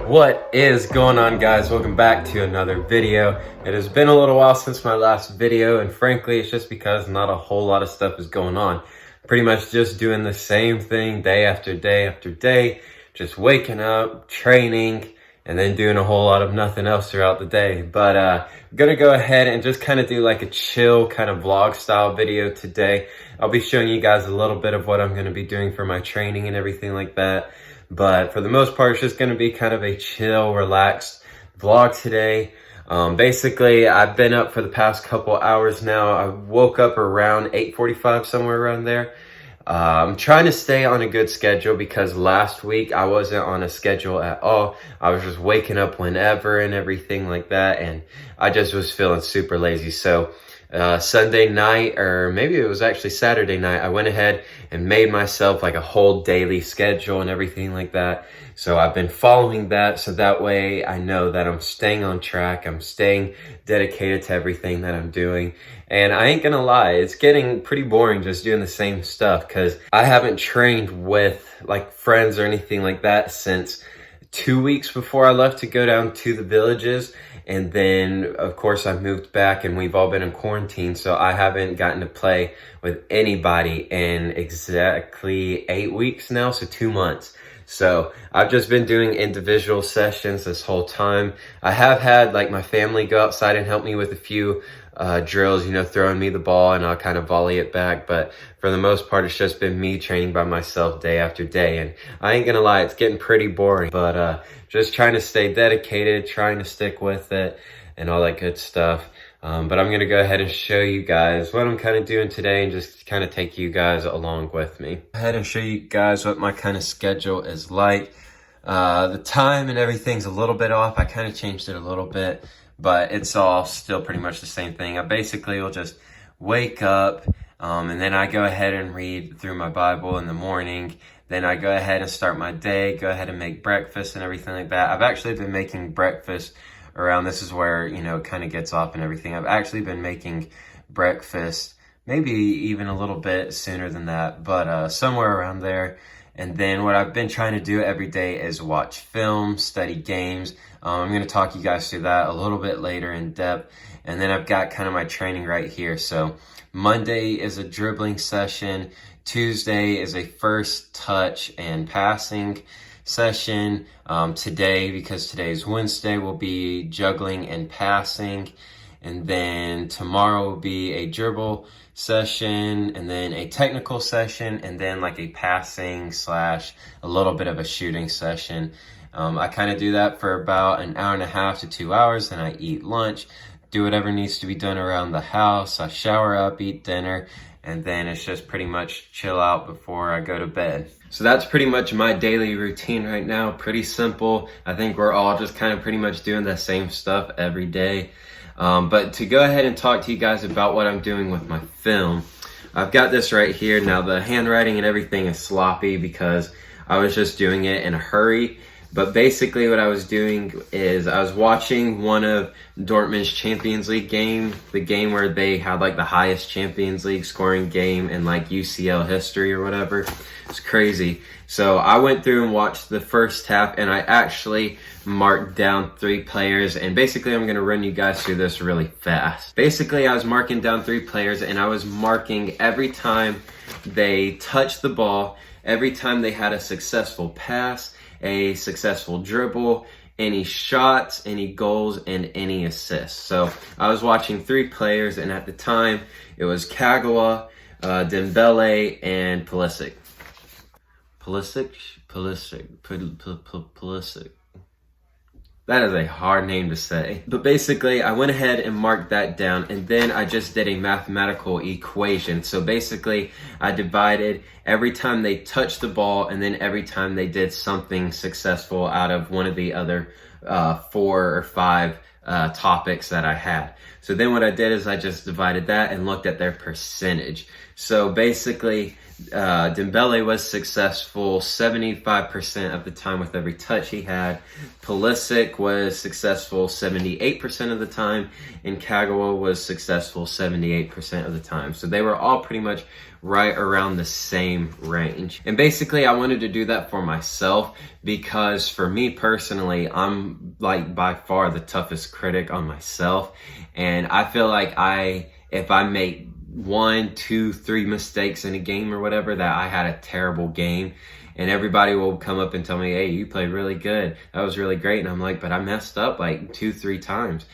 What is going on, guys? Welcome back to another video. It has been a little while since my last video, and frankly it's just because not a whole lot of stuff is going on. Pretty much just doing the same thing day after day after day, just waking up, training, and then doing a whole lot of nothing else throughout the day. But I'm gonna go ahead and just kind of do like a chill kind of vlog style video today. I'll be showing you guys a little bit of what I'm gonna be doing for my training and everything like that. But for the most part, it's just going to be kind of a chill, relaxed vlog today. Basically, I've been up for the past couple hours now. I woke up around 8:45, somewhere around there. I'm trying to stay on a good schedule because last week I wasn't on a schedule at all. I was just waking up whenever and everything like that, and I just was feeling super lazy. So Sunday night, or maybe it was actually Saturday night, I went ahead and made myself like a whole daily schedule and everything like that. So I've been following that, so that way I know that I'm staying on track, I'm staying dedicated to everything that I'm doing. And I ain't gonna lie, it's getting pretty boring just doing the same stuff because I haven't trained with like friends or anything like that since 2 weeks before I left to go down to the villages. And then, of course, I moved back and we've all been in quarantine, so I haven't gotten to play with anybody in exactly 8 weeks now, so 2 months. So I've just been doing individual sessions this whole time. I have had like my family go outside and help me with a few drills, you know, throwing me the ball and I'll kind of volley it back. But for the most part, it's just been me training by myself day after day. And I ain't gonna lie, it's getting pretty boring, but just trying to stay dedicated, trying to stick with it and all that good stuff. But I'm gonna go ahead and show you guys what I'm kind of doing today and just kind of take you guys along with me. Go ahead and show you guys what my kind of schedule is like. The time and everything's a little bit off. I kind of changed it a little bit, but it's all still pretty much the same thing. I basically will just wake up, and then I go ahead and read through my Bible in the morning. Then I go ahead and start my day, go ahead and make breakfast and everything like that. I've actually been making breakfast around, this is where, you know, it kind of gets off and everything. I've actually been making breakfast maybe even a little bit sooner than that, but somewhere around there. And then what I've been trying to do every day is watch films, study games. I'm going to talk you guys through that a little bit later in depth. And then I've got kind of my training right here. So Monday is a dribbling session. Tuesday is a first touch and passing session. Today, because today is Wednesday, will be juggling and passing. And then tomorrow will be a dribble session, and then a technical session, and then like a passing / a little bit of a shooting session. I kind of do that for about an hour and a half to 2 hours. Then I eat lunch, do whatever needs to be done around the house. I shower up, eat dinner, and then it's just pretty much chill out before I go to bed. So that's pretty much my daily routine right now. Pretty simple. I think we're all just kind of pretty much doing the same stuff every day. But to go ahead and talk to you guys about what I'm doing with my film, I've got this right here. Now the handwriting and everything is sloppy because I was just doing it in a hurry. But basically what I was doing is I was watching one of Dortmund's Champions League game, the game where they had like the highest Champions League scoring game in like UCL history or whatever. It's crazy. So I went through and watched the first half, and I actually marked down 3 players, and basically I'm going to run you guys through this really fast. Basically I was marking down 3 players, and I was marking every time they touched the ball, every time they had a successful pass, a successful dribble, any shots, any goals, and any assists. So I was watching 3 players, and at the time it was Kagawa, Dembele, and Pulisic. That is a hard name to say. But basically, I went ahead and marked that down, and then I just did a mathematical equation. So basically, I divided every time they touched the ball, and then every time they did something successful out of one of the other 4 or 5 topics that I had. So then what I did is I just divided that and looked at their percentage. So basically, Dembele was successful 75% of the time with every touch he had. Pulisic was successful 78% of the time, and Kagawa was successful 78% of the time. So they were all pretty much right around the same range. And basically, I wanted to do that for myself because for me personally, I'm like by far the toughest critic on myself. And I feel like if I make 1, 2, 3 mistakes in a game or whatever, that I had a terrible game, and everybody will come up and tell me, hey, you played really good, that was really great, and I'm like, but I messed up like 2, 3 times.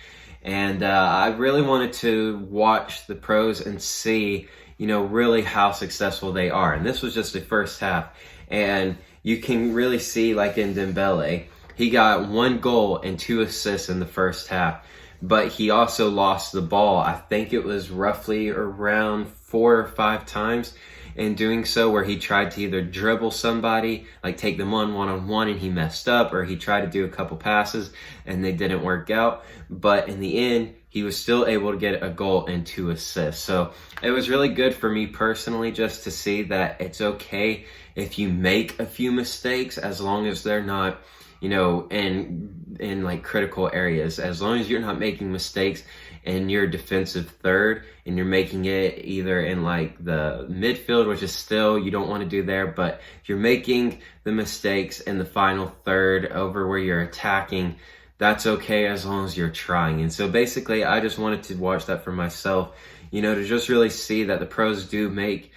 And I really wanted to watch the pros and see, really how successful they are. And this was just the first half, and you can really see, like in Dembele, he got 1 goal and 2 assists in the first half. But he also lost the ball. I think it was roughly around 4 or 5 times in doing so, where he tried to either dribble somebody, like take them on one-on-one, and he messed up, or he tried to do a couple passes and they didn't work out. But in the end, he was still able to get a goal and 2 assists. So it was really good for me personally just to see that it's okay if you make a few mistakes, as long as they're not in like critical areas. As long as you're not making mistakes in your defensive third, and you're making it either in like the midfield, which is still, you don't want to do there, but if you're making the mistakes in the final third over where you're attacking, that's okay as long as you're trying. And so basically, I just wanted to watch that for myself, to just really see that the pros do make,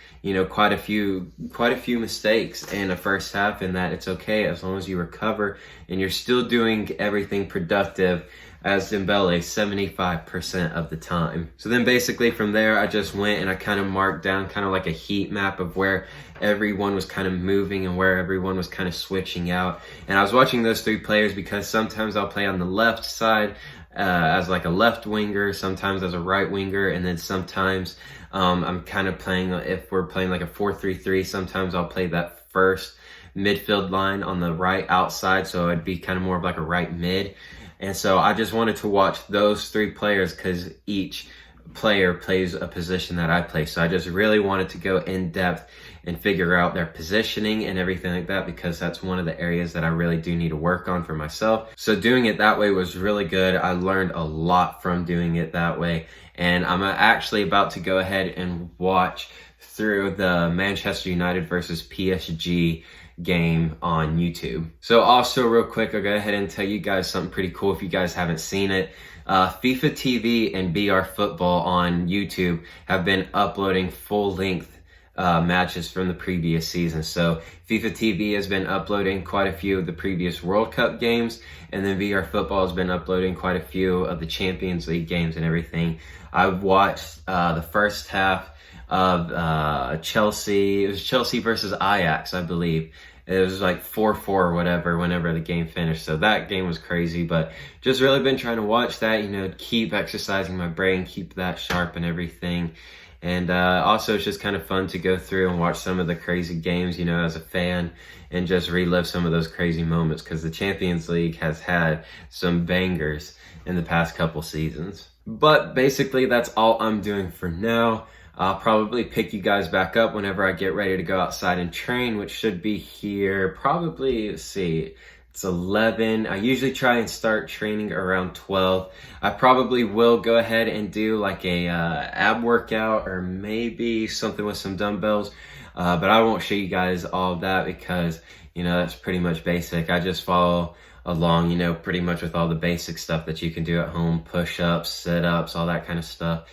quite a few mistakes in a first half, and that it's okay as long as you recover and you're still doing everything productive, as Dembele 75% of the time. So then basically from there, I just went and I kind of marked down kind of like a heat map of where everyone was kind of moving and where everyone was kind of switching out. And I was watching those 3 players because sometimes I'll play on the left side as like a left winger, sometimes as a right winger, and then sometimes I'm kind of playing, if we're playing like a 4-3-3, sometimes I'll play that first midfield line on the right outside, so it'd be kind of more of like a right mid. And so I just wanted to watch those 3 players because each player plays a position that I play. So I just really wanted to go in depth and figure out their positioning and everything like that, because that's one of the areas that I really do need to work on for myself. So doing it that way was really good. I learned a lot from doing it that way. And I'm actually about to go ahead and watch through the Manchester United versus PSG game on YouTube. So also real quick, I'll go ahead and tell you guys something pretty cool if you guys haven't seen it. FIFA TV and BR Football on YouTube have been uploading full-length matches from the previous season. So FIFA TV has been uploading quite a few of the previous World Cup games, and then VR Football has been uploading quite a few of the Champions League games and everything. I watched the first half of Chelsea. It was Chelsea versus Ajax, I believe. It was like 4-4 or whatever whenever the game finished. So that game was crazy, but just really been trying to watch that, keep exercising my brain, keep that sharp and everything. And also it's just kind of fun to go through and watch some of the crazy games, as a fan, and just relive some of those crazy moments, because the Champions League has had some bangers in the past couple seasons. But basically that's all I'm doing for now. I'll probably pick you guys back up whenever I get ready to go outside and train, which should be here probably, let's see, it's 11. I usually try and start training around 12. I probably will go ahead and do like a ab workout, or maybe something with some dumbbells, but I won't show you guys all of that because, that's pretty much basic. I just follow along, pretty much with all the basic stuff that you can do at home, push-ups, sit-ups, all that kind of stuff.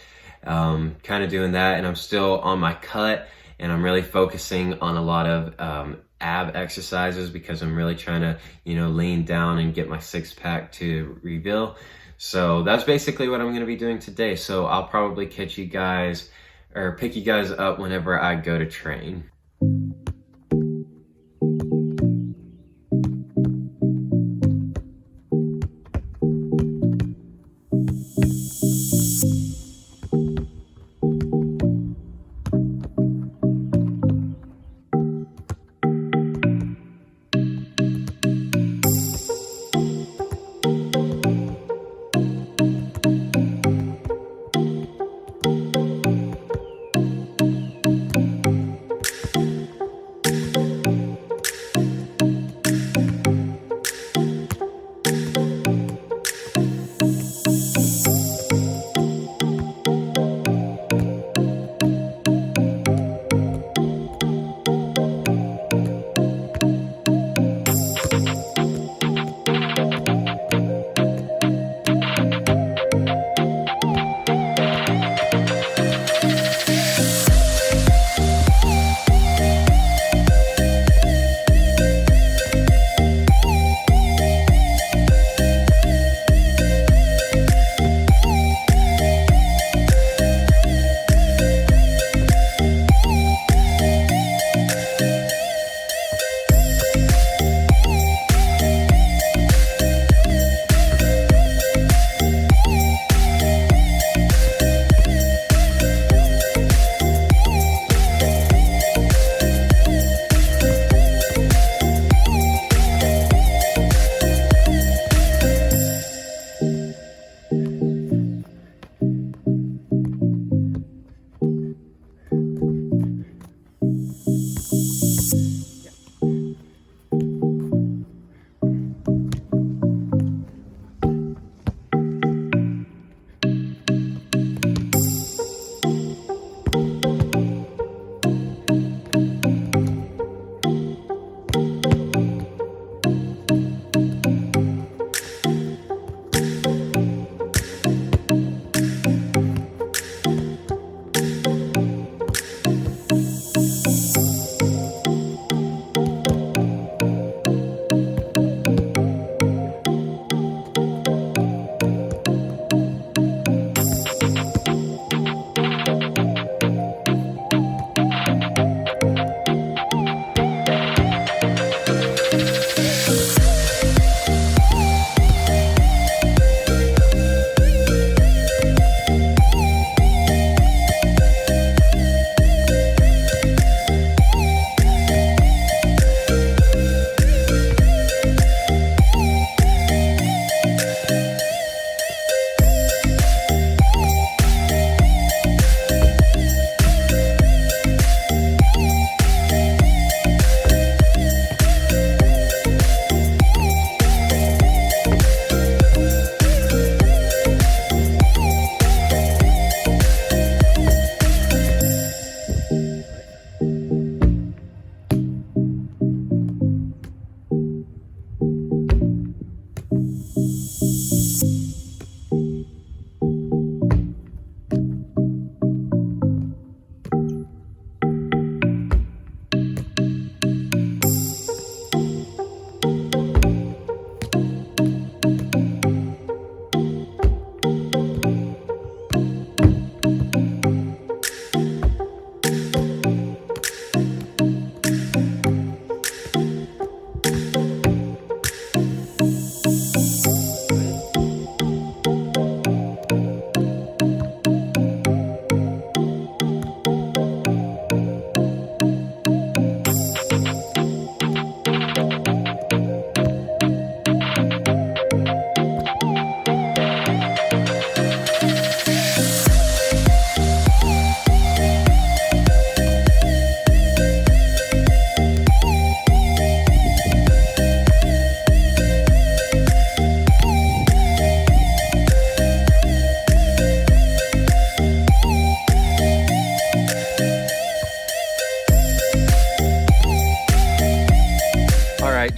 Kind of doing that, and I'm still on my cut, and I'm really focusing on a lot of ab exercises because I'm really trying to, lean down and get my 6-pack to reveal. So that's basically what I'm going to be doing today. So I'll probably catch you guys, or pick you guys up whenever I go to train.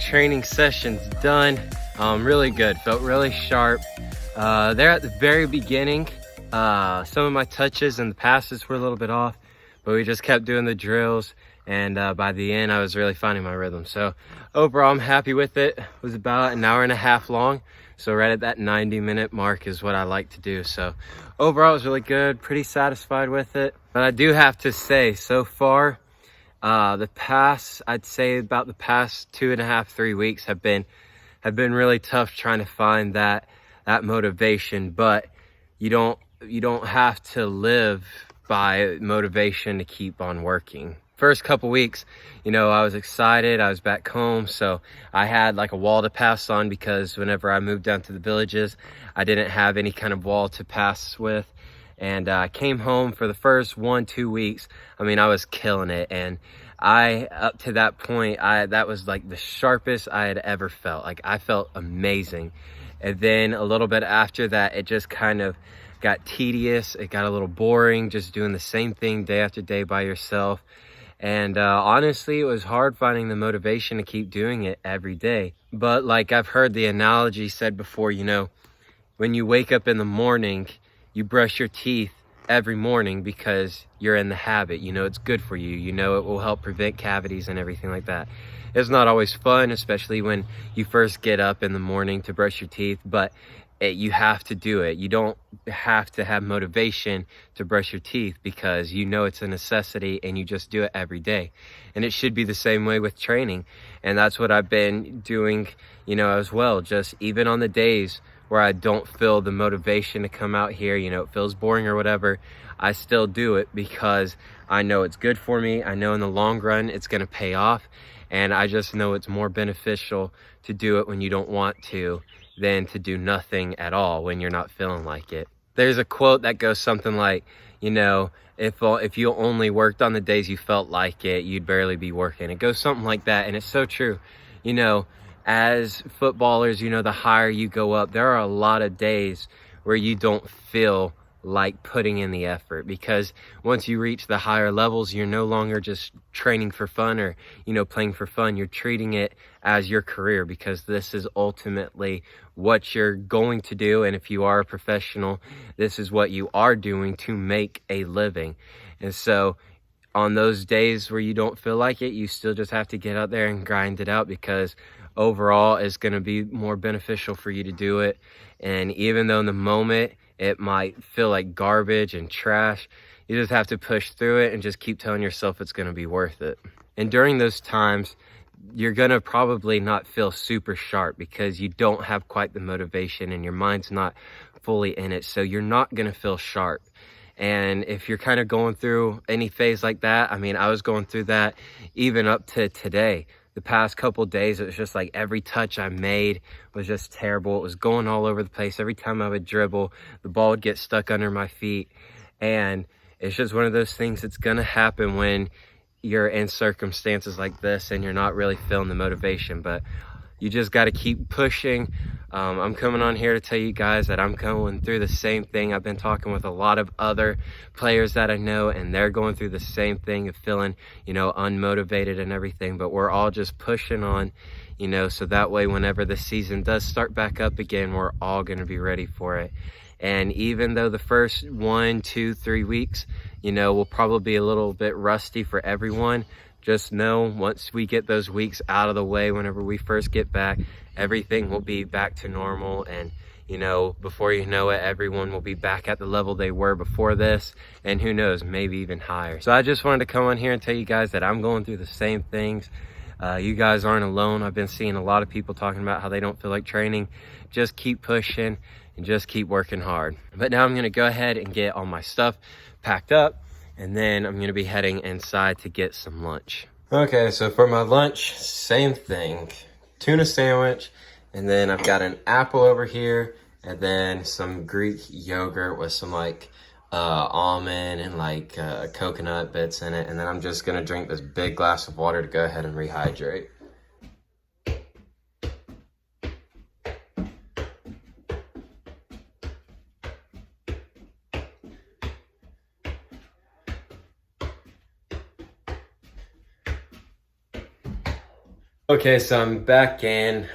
training session's done. Really good, felt really sharp. There at the very beginning, some of my touches and the passes were a little bit off, but we just kept doing the drills, and by the end I was really finding my rhythm. So overall I'm happy with it. It was about an hour and a half long, so right at that 90-minute mark is what I like to do. So overall it was really good, pretty satisfied with it. But I do have to say, so far I'd say about the past 2.5, 3 weeks have been really tough trying to find that motivation. But you don't have to live by motivation to keep on working. First couple weeks, you know, I was excited. I was back home, so I had like a wall to pass on, because whenever I moved down to the villages, I didn't have any kind of wall to pass with. And I came home for the first 1-2 weeks. I mean, I was killing it. And up to that point, that was like the sharpest I had ever felt. Like, I felt amazing. And then a little bit after that, it just kind of got tedious. It got a little boring, just doing the same thing day after day by yourself. And honestly, it was hard finding the motivation to keep doing it every day. But like I've heard the analogy said before, you know, when you wake up in the morning, you brush your teeth every morning because you're in the habit. You know, it's good for you. You know, it will help prevent cavities and everything like that. It's not always fun, especially when you first get up in the morning to brush your teeth, but you have to do it. You don't have to have motivation to brush your teeth, because you know it's a necessity and you just do it every day. And it should be the same way with training. And that's what I've been doing, you know, as well. Just even on the days where I don't feel the motivation to come out here, you know, it feels boring or whatever, I still do it because I know it's good for me. I know in the long run it's going to pay off. And I just know it's more beneficial to do it when you don't want to than to do nothing at all when you're not feeling like it. There's a quote that goes something like, you know, if you only worked on the days you felt like it, you'd barely be working. It goes something like that, and it's so true. You know, as footballers, you know, the higher you go up, there are a lot of days where you don't feel like putting in the effort, because once you reach the higher levels, you're no longer just training for fun or, you know, playing for fun. You're treating it as your career, because this is ultimately what you're going to do. And if you are a professional, this is what you are doing to make a living. And so on those days where you don't feel like it, you still just have to get out there and grind it out, because overall it's going to be more beneficial for you to do it. And even though in the moment it might feel like garbage and trash, you just have to push through it and just keep telling yourself it's going to be worth it. And during those times, you're going to probably not feel super sharp, because you don't have quite the motivation and your mind's not fully in it. So you're not going to feel sharp. And if you're kind of going through any phase like that, I mean, I was going through that even up to today. The past couple of days, it was just like every touch I made was just terrible. It was going all over the place. Every time I would dribble, the ball would get stuck under my feet. And it's just one of those things that's going to happen when you're in circumstances like this and you're not really feeling the motivation. But you just got to keep pushing. I'm coming on here to tell you guys that I'm going through the same thing. I've been talking with a lot of other players that I know, and they're going through the same thing of feeling, you know, unmotivated and everything. But we're all just pushing on, you know, so that way whenever the season does start back up again, we're all going to be ready for it. And even though the first 1, 2, 3 weeks, you know, will probably be a little bit rusty for everyone, just know once we get those weeks out of the way, whenever we first get back, everything will be back to normal. And, you know, before you know it, everyone will be back at the level they were before this. And who knows, maybe even higher. So I just wanted to come on here and tell you guys that I'm going through the same things. You guys aren't alone. I've been seeing a lot of people talking about how they don't feel like training. Just keep pushing and just keep working hard. But now I'm going to go ahead and get all my stuff packed up, and then I'm going to be heading inside to get some lunch. Okay, so for my lunch, same thing. Tuna sandwich, and then I've got an apple over here, and then some Greek yogurt with some like almond and like coconut bits in it. And then I'm just going to drink this big glass of water to go ahead and rehydrate. Okay, so I'm back in,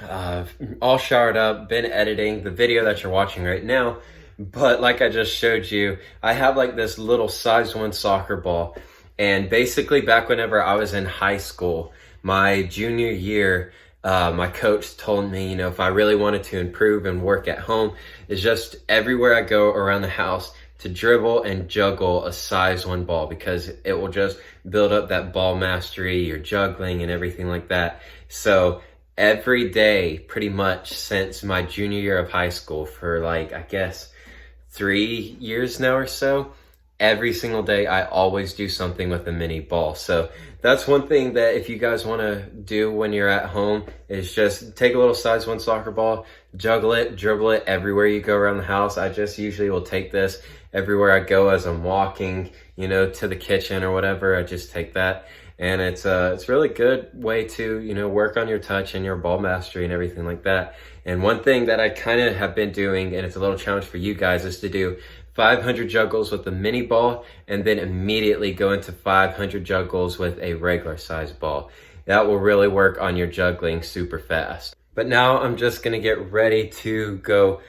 all showered up, been editing the video that you're watching right now. But like I just showed you, I have like this little size 1 soccer ball. And basically back whenever I was in high school, my junior year, my coach told me, you know, if I really wanted to improve and work at home, is just everywhere I go around the house to dribble and juggle a size 1 ball, because it will just build up that ball mastery, your juggling and everything like that. So every day, pretty much since my junior year of high school, for like, I guess 3 years now or so, every single day I always do something with a mini ball. So that's one thing that if you guys want to do when you're at home, is just take a little size 1 soccer ball, juggle it, dribble it everywhere you go around the house. I just usually will take this everywhere I go as I'm walking, you know, to the kitchen or whatever. I just take that. And it's really good way to, you know, work on your touch and your ball mastery and everything like that. And one thing that I kind of have been doing, and it's a little challenge for you guys, is to do 500 juggles with the mini ball and then immediately go into 500 juggles with a regular size ball. That will really work on your juggling super fast. But now I'm just gonna get ready to go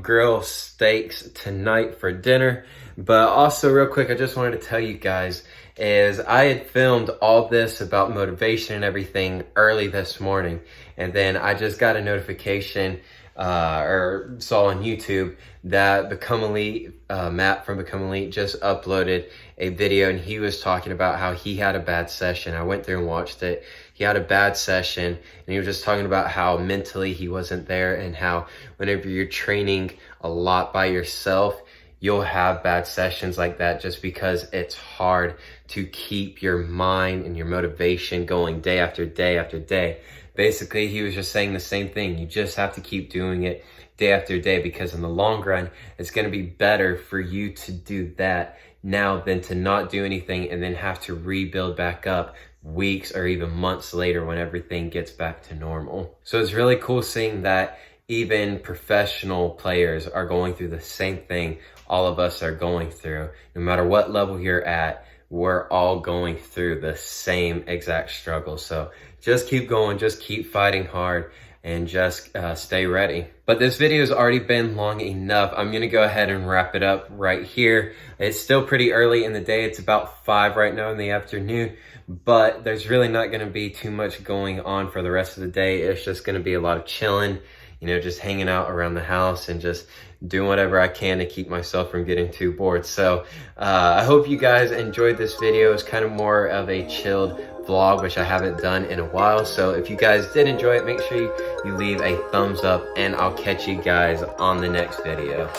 grill steaks tonight for dinner. But also real quick, I just wanted to tell you guys is I had filmed all this about motivation and everything early this morning. And then I just got a notification or saw on YouTube that Become Elite, Matt from Become Elite just uploaded a video, and he was talking about how he had a bad session. I went through and watched it. He had a bad session, and he was just talking about how mentally he wasn't there, and how whenever you're training a lot by yourself, you'll have bad sessions like that, just because it's hard to keep your mind and your motivation going day after day after day. Basically, he was just saying the same thing. You just have to keep doing it day after day, because in the long run, it's going to be better for you to do that now than to not do anything and then have to rebuild back up weeks or even months later when everything gets back to normal. So it's really cool seeing that even professional players are going through the same thing all of us are going through. No matter what level you're at, we're all going through the same exact struggle. So just keep going, just keep fighting hard, and just stay ready. But this video has already been long enough. I'm gonna go ahead and wrap it up right here. It's still pretty early in the day. It's about 5 right now in the afternoon, but there's really not gonna be too much going on for the rest of the day. It's just gonna be a lot of chilling, you know, just hanging out around the house and just doing whatever I can to keep myself from getting too bored. So I hope you guys enjoyed this video. It's kind of more of a chilled vlog, which I haven't done in a while. So if you guys did enjoy it, make sure you leave a thumbs up, and I'll catch you guys on the next video.